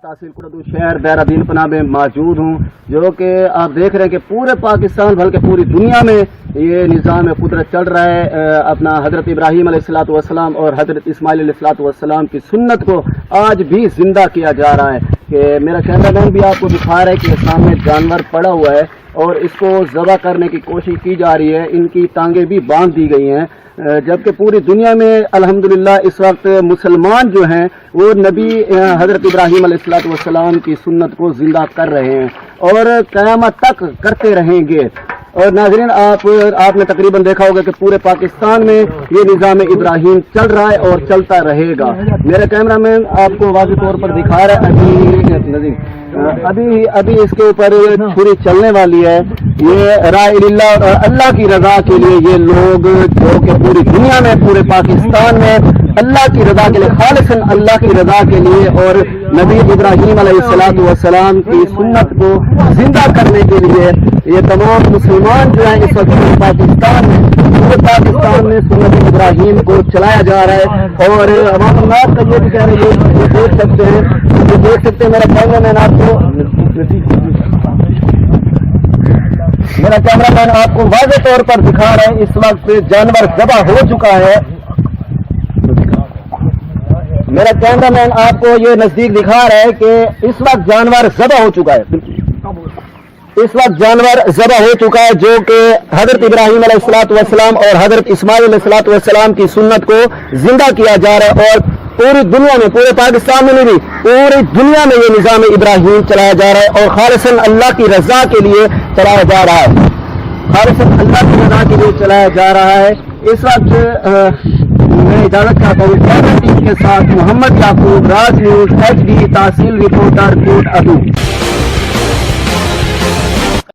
تحصیل کردو شہر دہرادین پناہ میں موجود ہوں، جو کہ آپ دیکھ رہے ہیں کہ پورے پاکستان بلکہ پوری دنیا میں یہ نظام قدرت چل رہا ہے۔ اپنا حضرت ابراہیم علیہ الصلوۃ والسلام اور حضرت اسماعیل علیہ الصلوۃ والسلام کی سنت کو آج بھی زندہ کیا جا رہا ہے۔ کہ میرا کیمرہ مین بھی آپ کو دکھا رہا ہے کہ سامنے جانور پڑا ہوا ہے اور اس کو ذبح کرنے کی کوشش کی جا رہی ہے، ان کی ٹانگیں بھی باندھ دی گئی ہیں، جبکہ پوری دنیا میں الحمدللہ اس وقت مسلمان جو ہیں وہ نبی حضرت ابراہیم علیہ الصلوۃ والسلام کی سنت کو زندہ کر رہے ہیں اور قیامت تک کرتے رہیں گے۔ اور ناظرین آپ نے تقریباً دیکھا ہوگا کہ پورے پاکستان میں یہ نظام ابراہیم چل رہا ہے اور چلتا رہے گا۔ میرا کیمرہ مین آپ کو واضح طور پر دکھا رہا ہے، ابھی اس کے اوپر چھری چلنے والی ہے۔ یہ راہ اللہ اور اللہ کی رضا کے لیے یہ لوگ جو کہ پوری دنیا میں پورے پاکستان میں اللہ کی رضا کے لیے، خالصاً اللہ کی رضا کے لیے اور نبی ابراہیم علیہ الصلوۃ والسلام کی سنت کو زندہ کرنے کے لیے یہ تمام مسلمان جو ہیں اس وقت پورے پاکستان میں سنت ابراہیم کو چلایا جا رہا ہے۔ اور عوام الناس کا یہ بھی کہہ رہے ہیں، یہ دیکھ سکتے ہیں میرا کیمرہ مین آپ کو واضح طور پر دکھا رہے ہیں، اس وقت جانور ذبح ہو چکا ہے۔ میرا کیمرہ مین آپ کو یہ نزدیک دکھا رہا ہے کہ اس وقت جانور ذبح ہو چکا ہے، اس وقت جانور ذبح ہو چکا ہے، جو کہ حضرت ابراہیم علیہ الصلوۃ والسلام اور حضرت اسماعیل علیہ الصلوۃ والسلام کی سنت کو زندہ کیا جا رہا ہے۔ اور پوری دنیا میں، پورے پاکستان میں نہیں، پوری دنیا میں یہ نظام ابراہیم چلایا جا رہا ہے اور خالصاً اللہ کی رضا کے لیے چلایا جا رہا ہے، خالصاً اللہ کی رضا کے لیے چلایا جا رہا ہے۔ اس وقت میں اجازت چاہتا ہوں ٹیم کے ساتھ محمد یعقوب، راج نیوز HD، تحصیل رپورٹر کوٹ ابو۔